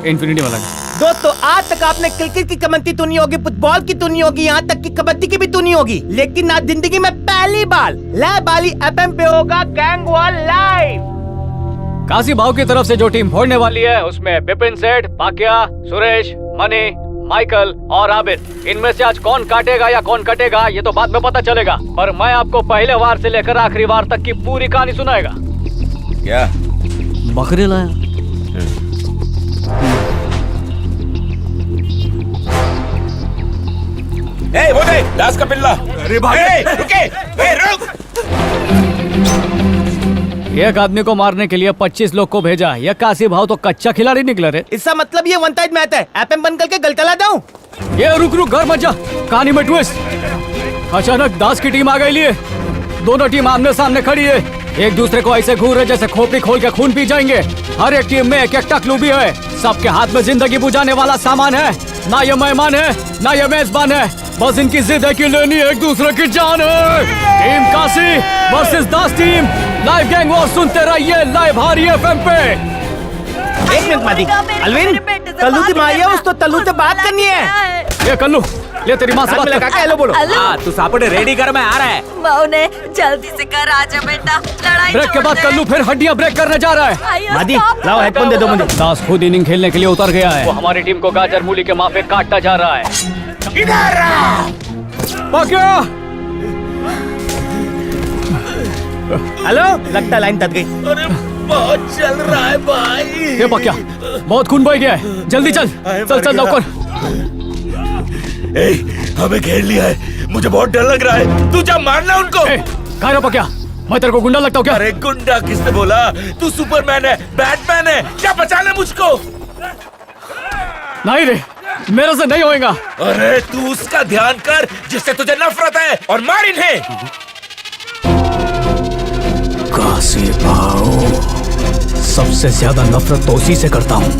Infinity वाला। दोस्तों आज तक आपने क्रिकेट की कमेंट्री सुनी होगी, फुटबॉल की सुनी होगी, यहाँ तक कि कबड्डी की भी सुनी होगी, लेकिन आज जिंदगी में पहली बार लाइव वाली FM पे होगा गैंग वॉर लाइव। काशी भाव की तरफ से जो टीम फोड़ने वाली है उसमें बिपिन सेठ, पाकिया, सुरेश, मनी, माइकल और आबिद। इनमें से आज कौन काटेगा या कौन कटेगा ये तो बाद में पता चलेगा, पर मैं आपको पहले वार से लेकर आखिरी वार तक की पूरी कहानी सुनाएगा। क्या बकरे लाया? वो देख, दास का पिल्ला। अरे भाई रुके, रुक। एक आदमी को मारने के लिए 25 लोग को भेजा। यह काशी भाव तो कच्चा खिलाड़ी निकला रे। इसका मतलब ये वन साइड मैच है। FM बंद करके गल चला जाऊं? ये रुक घर मत जा, कहानी में ट्विस्ट। अचानक दास की टीम आ गई लिए। दोनों टीम आमने सामने खड़ी है, एक दूसरे को ऐसे घूर रहे जैसे खोपड़ी खोल के खून पी जाएंगे। हर एक टीम में एक एक टकलू भी है। सबके हाथ में जिंदगी बुझाने वाला सामान है। ना ये मेहमान है ना ये मेजबान है, बस इनकी जिद है कि लेनी एक दूसरे की जान है। टीम काशी वर्सेस दास टीम, लाइव गैंग वॉर सुनते रहिए लाइव हारी FM पे। एक मिनट मादी, अलविन कल्लू की माँ है, उस तो तल्लू से बात करनी है। ये कल्लू ले तेरी माँ से बात कर। हेलो बोलो। तू सापड़े रेडी कर, मैं आ रहा है। मौने जल्दी से कर, आजा बेटा, लड़ाई ब्रेक के बाद कल्लू फिर हड्डियां ब्रेक करने जा रहा है। मादी लाओ हेडफोन दे दो मुझे। दास खुद इनिंग खेलने के लिए उतर गया है। वो हमारी टीम को गाजर मूली के माफे काटता जा रहा है। इधर हेलो, लगता लाइन तक गई। अरे बहुत चल रहा है भाई। ये पक्या बहुत खून बह गया है, जल्दी चल चल चल लौकर। हमें घेर लिया है, मुझे बहुत डर लग रहा है। तू जा मारना उनको। कह रहा पक्या, मैं तेरे को गुंडा लगता हूँ क्या? अरे गुंडा किसने बोला? तू सुपरमैन है, बैटमैन है, क्या बचा ले मुझको। नहीं रे, मेरे से नहीं होएगा। अरे तू उसका ध्यान कर जिससे तुझे नफरत है, और मार इन्हें। काशी भाव, सबसे ज्यादा नफरत तो उसी से करता हूँ।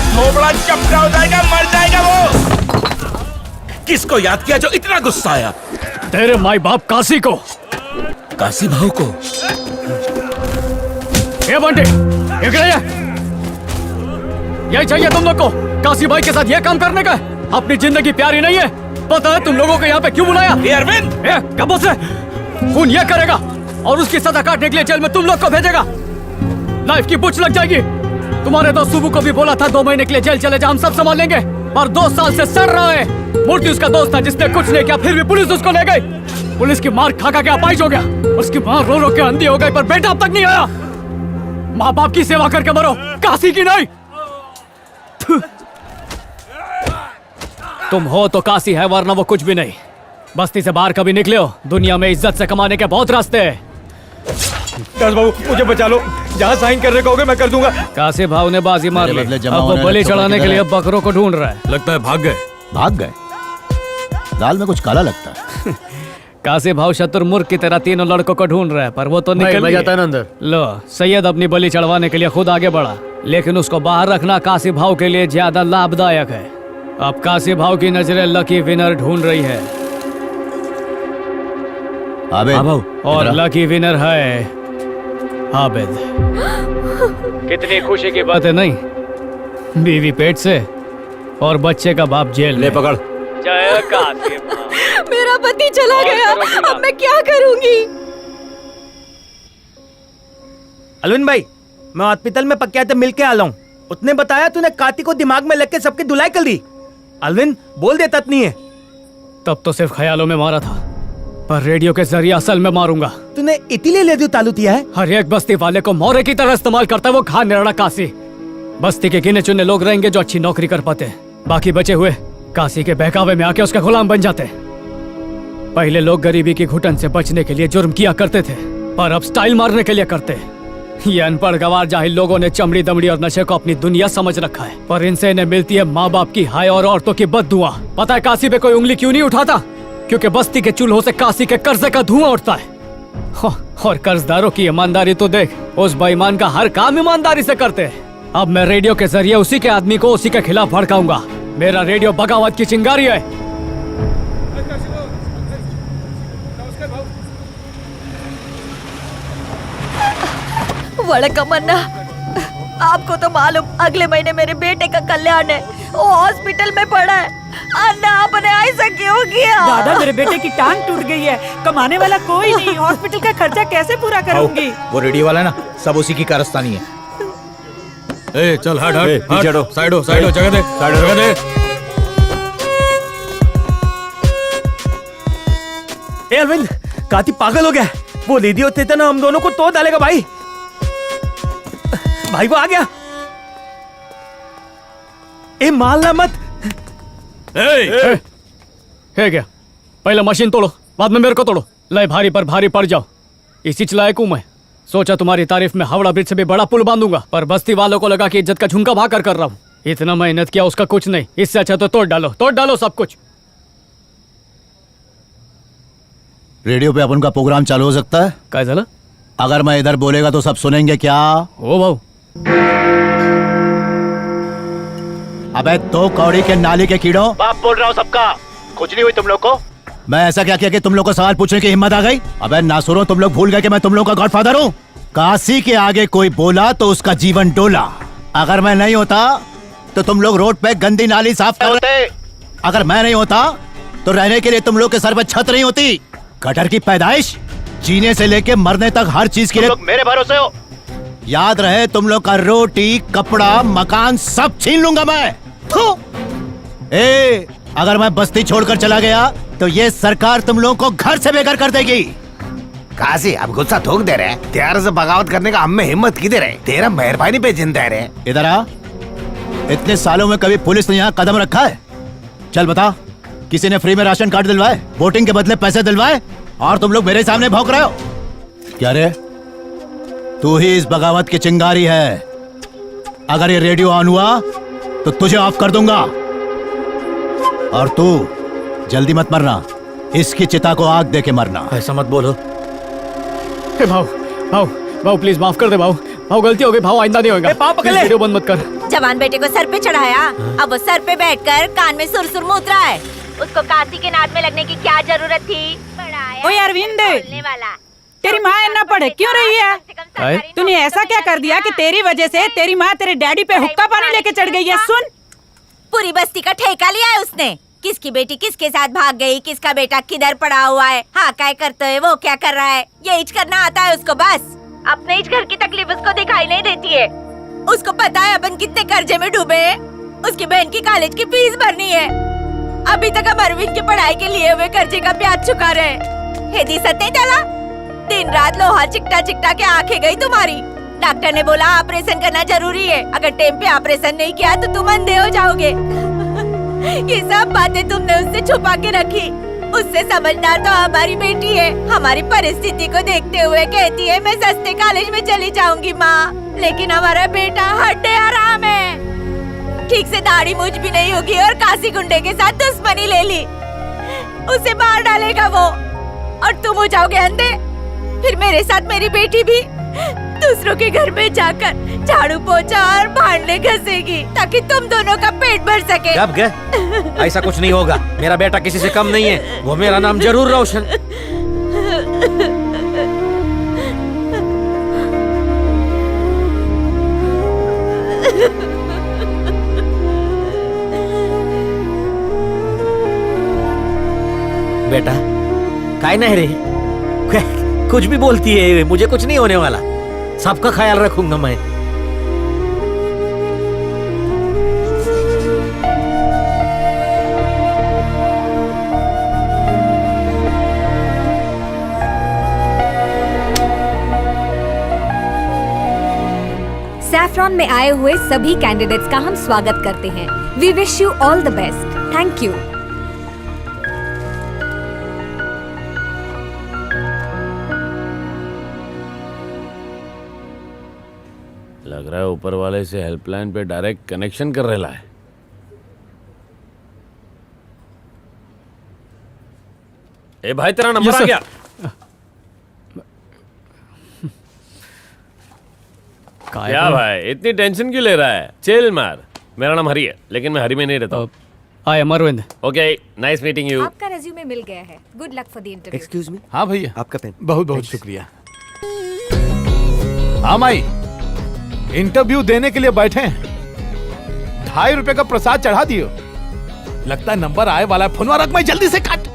थोबड़ा चपटा हो जाएगा, मर जाएगा वो। किसको याद किया जो इतना गुस्सा आया? तेरे माई बाप काशी को। काशी भाव को? ये बंटे, यही चाहिए तुम लोग को काशी भाई के साथ ये काम करने का? अपनी जिंदगी प्यारी नहीं है? पता है तुम लोगों को यहाँ पे क्यों बुलाया? अरविंद, कब से खून ये करेगा और उसकी सजा काटने के लिए जेल में तुम लोग को भेजेगा। लाइफ की पूछ लग जाएगी। तुम्हारे दोस्त सुबह को भी बोला था 2 महीने के लिए जेल चले जा, हम सब संभाल लेंगे, पर 2 साल से सड़ रहा है। मूर्ति उसका दोस्त था जिसने कुछ नहीं किया, फिर भी पुलिस उसको ले गई। पुलिस की मार खा खा के अपाहिज हो गया, उसकी मां रो रो के अंधी हो गई, पर बेटा अब तक नहीं आया। माँ बाप की सेवा करके मरो, काशी की नहीं। तुम हो तो काशी है, वरना वो कुछ भी नहीं। बस्ती से बाहर कभी निकले हो, दुनिया में इज्जत से कमाने के बहुत रास्ते हैं। दास बाबू मुझे बचा लो, जहाँ साइन करने कहोगे मैं कर दूंगा। काशी भाव ने बाजी मार ली, अब वो बलि चढ़ाने के लिए बकरों को ढूंढ रहा है। लगता है भाग गए। दाल में कुछ काला लगता है। काशी भाव शत्रुमुर्ग की तरह 3 लड़कों को ढूंढ रहा है, पर वो तो निकल जाता है ना अंदर। लो, सैयद अपनी बलि चढ़वाने के लिए खुद आगे बढ़ा, लेकिन उसको बाहर रखना काशी भाव के लिए ज्यादा लाभदायक है। अब काशी भाव की नजरें लकी विनर ढूंढ रही है। और लकी विनर है आबिद। कितनी खुशी की बात है नहीं? बीवी पेट से और बच्चे का बाप जेल ले में। पकड़। जय काशी भाव। मेरा पति चला गया, अब मैं क्या करूंगी? अलविन भाई, मैं हॉस्पिटल में पक्या से मिल के आया हूँ। उसने बताया तूने काती को दिमाग में लेके सबकी धुलाई कर दी। अलविन बोल देता नहीं है। तब तो सिर्फ ख्यालों में मारा था, पर रेडियो के जरिए असल में मारूंगा। तूने इतने ले दी तालू दिया है? हर एक बस्ती वाले को मोरे की तरह इस्तेमाल करता है वो खान निराला काशी। बस्ती के गिने चुने लोग रहेंगे जो अच्छी नौकरी कर पाते, बाकी बचे हुए काशी के बहकावे में आके उसका गुलाम बन जाते। पहले लोग गरीबी की घुटन से बचने के लिए जुर्म किया करते थे, पर अब स्टाइल मारने के लिए करते। ये अनपढ़ गवार जाहिल लोगों ने चमड़ी दमड़ी और नशे को अपनी दुनिया समझ रखा है, पर इनसे इन्हें मिलती है माँ बाप की हाय और औरतों की बद्दुआ। पता है काशी पे कोई उंगली क्यों नहीं उठाता? क्योंकि बस्ती के चूल्हों से काशी के कर्जे का धुआं उठता है। और कर्जदारों की ईमानदारी तो देख, उस बेईमान का हर काम ईमानदारी से करते हैं। अब मैं रेडियो के जरिए उसी के आदमी को उसी के खिलाफ भड़काऊंगा। मेरा रेडियो बगावत की चिंगारी है। वड़कम अन्ना, आपको तो मालूम अगले महीने मेरे बेटे का कल्याण है, वो हॉस्पिटल में पड़ा है। अन्ना आपने ऐसा क्यों किया? दादा मेरे बेटे की टांग टूट गई है, कमाने वाला कोई नहीं, हॉस्पिटल का खर्चा कैसे पूरा करूंगी? वो रेडियो वाला ना सब उसी की कारस्तानी है। ए चल हट हट पीछे हटो। साइड हो जगह दे जगह दे। ए अरविंद, काती पागल हो गया। वो दीदी होते थे ना, हम दोनों को तोड़ डालेगा भाई। भाई वो आ गया। ए मारना मत। है क्या? पहले मशीन तोड़ो, बाद में मेरे को तोड़ो। लय भारी पर भारी पड़ जाओ, इसी लायक हूं मैं। सोचा तुम्हारी तारीफ में हावड़ा ब्रिज से भी बड़ा पुल बांधूंगा, पर बस्ती वालों को लगा कि इज्जत का झुमका भाकर कर रहा हूँ। इतना मेहनत किया उसका कुछ नहीं, इससे अच्छा तो तोड़ डालो सब कुछ। रेडियो पे अपन का प्रोग्राम चालू हो सकता है? काय झालं? अगर मैं इधर बोलेगा तो सब सुनेंगे क्या? ओ भाऊ, अबे तो कौड़ी के नाली के कीड़ों, बाप बोल रहा हूँ सबका। कुछ नहीं हुई तुम लोग को? मैं ऐसा क्या किया कि तुम लोग को सवाल पूछने की हिम्मत आ गई? अबे नासुरो, तुम लोग भूल गए कि मैं तुम लोग का गॉडफादर हूँ। काशी के आगे कोई बोला तो उसका जीवन डोला। अगर मैं नहीं होता तो तुम लोग रोड पे गंदी नाली साफ करते। अगर मैं नहीं होता तो रहने के लिए तुम लोग के सर पे छत नहीं होती। गटर की पैदाइश, जीने से लेके मरने तक हर चीज के लिए मेरे भरोसे हो। याद रहे, तुम लोग का रोटी कपड़ा मकान सब छीन लूंगा मैं। ए, अगर मैं बस्ती छोड़कर चला गया तो ये सरकार तुम लोगों को घर से बेघर कर देगी। काशी अब गुस्सा थोक दे रहे, त्यार से बगावत करने का हमें हिम्मत की दे रहे, तेरा मेहरबानी पे जिंदा है रे। इधर आ। इतने सालों में कभी पुलिस ने यहाँ कदम रखा है? चल बता, किसी ने फ्री में राशन कार्ड दिलवाए, वोटिंग के बदले पैसे दिलवाए, और तुम लोग मेरे सामने भौंक रहे हो? क्या रे, तू ही इस बगावत की चिंगारी है। अगर ये रेडियो ऑन हुआ तो तुझे ऑफ कर दूंगा। और तू जल्दी मत मरना, इसकी चिता को आग दे के मरना। ऐसा मत बोलो। हे भाऊ प्लीज माफ कर दे भाऊ, गलती हो गई भाऊ, आइंदा नहीं होगा। पाँव पकड़ ले। वीडियो बंद मत कर। जवान बेटे को सर पे चढ़ाया, अब वो सर पे बैठकर कान में सुर मूत रहा है। उसको काशी के नाद में लगने की क्या जरूरत थी? ओए अरविंद, वाला तेरी माँ इतना पढ़े क्यों रही है? तूने ऐसा क्या कर दिया कि तेरी वजह से तेरी माँ तेरे डैडी पे हुक्का पानी लेके चढ़ गई है? सुन, पूरी बस्ती का ठेका लिया है उसने। किसकी बेटी किसके साथ भाग गई, किसका बेटा किधर पड़ा हुआ है, हाँ क्या करते है, वो क्या कर रहा है, ये इच करना आता है उसको। बस अपने इच घर की तकलीफ उसको दिखाई नहीं देती है। उसको पता है अपन कितने कर्जे में डूबे हैं। उसकी बहन की कॉलेज की फीस भरनी है। अभी तक हम अरविंद की पढ़ाई के लिए हुए कर्जे का ब्याज चुका रहे। हेदी सत नहीं चला, दिन रात लोहा चिकटा चिकटा के आंखें गई तुम्हारी। डॉक्टर ने बोला ऑपरेशन करना जरूरी है, अगर टाइम पे ऑपरेशन नहीं किया तो तुम अंधे हो जाओगे। ये सब बातें तुमने उससे छुपा के रखी। उससे समझदार तो हमारी बेटी है। हमारी परिस्थिति को देखते हुए कहती है मैं सस्ते कॉलेज में चली जाऊंगी माँ, लेकिन हमारा बेटा हड्डे आराम है, ठीक से दाढ़ी मूछ भी नहीं होगी और काशी गुंडे के साथ दुश्मनी ले ली। उसे मार डालेगा वो और तुम हो जाओगे अंधे। फिर मेरे साथ मेरी बेटी भी दूसरों के घर में जाकर झाड़ू पोछा और भांडे घसेगी ताकि तुम दोनों का पेट भर सके। अब क्या? ऐसा कुछ नहीं होगा, मेरा बेटा किसी से कम नहीं है, वो मेरा नाम जरूर रोशन। बेटा काय नहीं रे, कुछ भी बोलती है, मुझे कुछ नहीं होने वाला, सबका ख्याल रखूंगा मैं। सैफरॉन में आए हुए सभी कैंडिडेट्स का हम स्वागत करते हैं। We wish you all the best. Thank you. लग रहा है ऊपर वाले से हेल्पलाइन पे डायरेक्ट कनेक्शन कर रहा है। ए भाई तेरा नंबर Yes, आ sir. गया। क्या भाई इतनी टेंशन क्यों ले रहा है? चिल मार। मेरा नाम हरी है, लेकिन मैं हरी में नहीं रहता हूँ। I am Arvind. Okay, nice meeting you. आपका रेज्यूमे मिल गया है। Good luck for the interview. Excuse me, हाँ भैया, आपका पेन। बहुत बहुत शुक्रिया। हाँ माई, इंटरव्यू देने के लिए बैठे हैं। 2.5 रुपए का प्रसाद चढ़ा दियो। लगता है नंबर आए वाला है। फोनवा रख, मैं जल्दी से काट।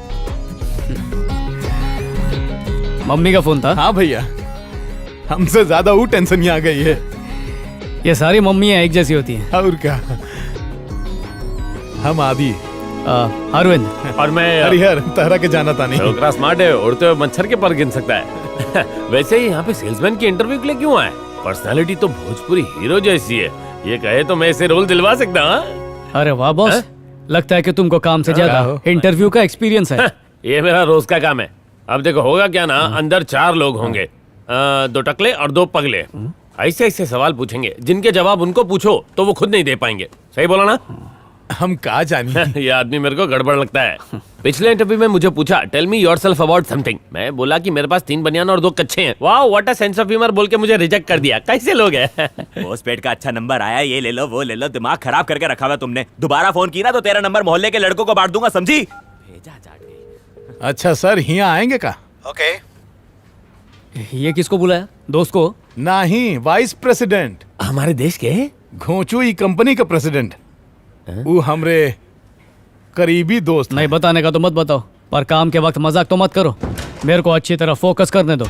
मम्मी का फोन था। हाँ भैया, हमसे ज्यादा वो टेंशन यहाँ आ गई है। ये सारी मम्मियाँ एक जैसी होती हैं। और क्या, हम आदि अरविंद। और मैं हरिहर, तहरा के जाना था नहीं। छोकरा स्मार्ट है, उड़ते हुए मच्छर के पर गिन सकता है। वैसे ही यहाँ पे सेल्समैन की इंटरव्यू के लिए क्यों आए? पर्सनालिटी तो भोजपुरी हीरो जैसी है। ये कहे तो मैं इसे रोल दिलवा सकता हूँ। अरे वाह बॉस, लगता है कि तुमको काम से ज्यादा इंटरव्यू का एक्सपीरियंस है। ये मेरा रोज का काम है। अब देखो होगा क्या ना, अंदर 4 लोग होंगे, 2 टकले और 2 पगले। ऐसे ऐसे सवाल पूछेंगे जिनके जवाब उनको पूछो तो वो खुद नहीं दे पाएंगे। सही बोला ना? हम कहा जानिए। ये आदमी मेरे को गड़बड़ लगता है। पिछले इंटरव्यू में मुझे पूछा tell me yourself about something. मैं बोला कि मेरे पास 3 बनियान और 2 कच्चे हैं। वाह what a sense of humour बोल के मुझे रिजेक्ट कर दिया। कैसे लोग हैं? पोस्टपेड का अच्छा नंबर आया, ये ले लो वो ले लो, दिमाग खराब करके रखा हुआ तुमने। दोबारा फोन की ना तो तेरा नंबर मोहल्ले के लड़कों को बांट दूंगा, समझी? भेजा जाट के। अच्छा सर, यहाँ आएंगे का? ओके। ये किसको बुलाया? दोस्त को? नहीं, वाइस प्रेसिडेंट। हमारे देश के घोंचू ई कंपनी का प्रेसिडेंट। वो हमरे करीबी दोस्त। नहीं बताने का तो मत बताओ, पर काम के वक्त मजाक तो मत करो। मेरे को अच्छी तरह फोकस करने दो।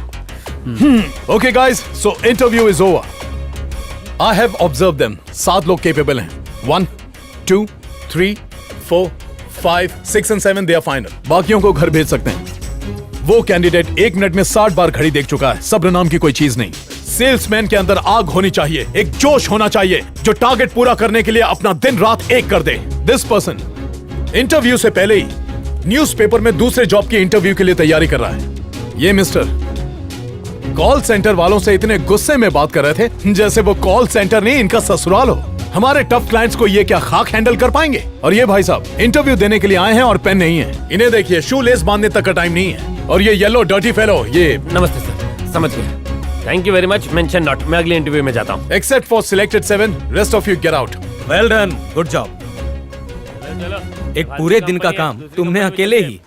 Okay guys, so interview is over. I have observe them. 7 लोग केपेबल हैं। 1 2 3 4 5 6 and 7 दे आर फाइनल। बाकियों को घर भेज सकते हैं। वो कैंडिडेट 1 मिनट में 60 बार घड़ी देख चुका है। सब्र नाम की कोई चीज नहीं। सेल्समैन के अंदर आग होनी चाहिए, एक जोश होना चाहिए जो टारगेट पूरा करने के लिए अपना दिन रात एक कर दे। दिस पर्सन इंटरव्यू से पहले ही न्यूज़पेपर में दूसरे जॉब की इंटरव्यू के लिए तैयारी कर रहा है। ये मिस्टर कॉल सेंटर वालों से इतने गुस्से में बात कर रहे थे जैसे वो कॉल सेंटर नहीं इनका ससुराल हो। हमारे टफ क्लाइंट्स को ये क्या खाक हैंडल कर पाएंगे? और ये भाई साहब इंटरव्यू देने के लिए आए हैं और पेन नहीं है। इन्हें देखिए, शू लेस बांधने तक का टाइम नहीं है। और ये येलो डर्टी फेलो, ये नमस्ते सर, समझ गया। Thank you very much, mention not. मैं अगले इंटरव्यू में जाता हूँ। Except for selected 7, rest of you get out. Well done, good job. एक पूरे दिन का काम तुमने अकेले ही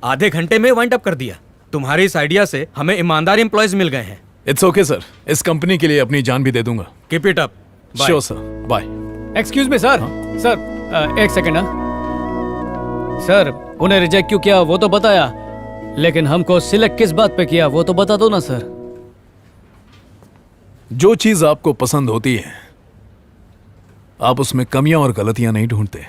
आधे घंटे में वाइंड अप कर दिया। तुम्हारे इस आइडिया से हमें ईमानदार एम्प्लॉयज मिल गए हैं। इट्स ओके सर, इस कंपनी के लिए अपनी जान भी दे दूंगा। Keep it up. Sure sir, bye. Excuse me sir. Sir एक सेकेंड। सर उन्हें रिजेक्ट क्यों किया वो तो बताया, लेकिन हमको सिलेक्ट किस बात पे किया वो तो बता दो ना सर। जो चीज आपको पसंद होती है आप उसमें कमियां और गलतियां नहीं ढूंढते।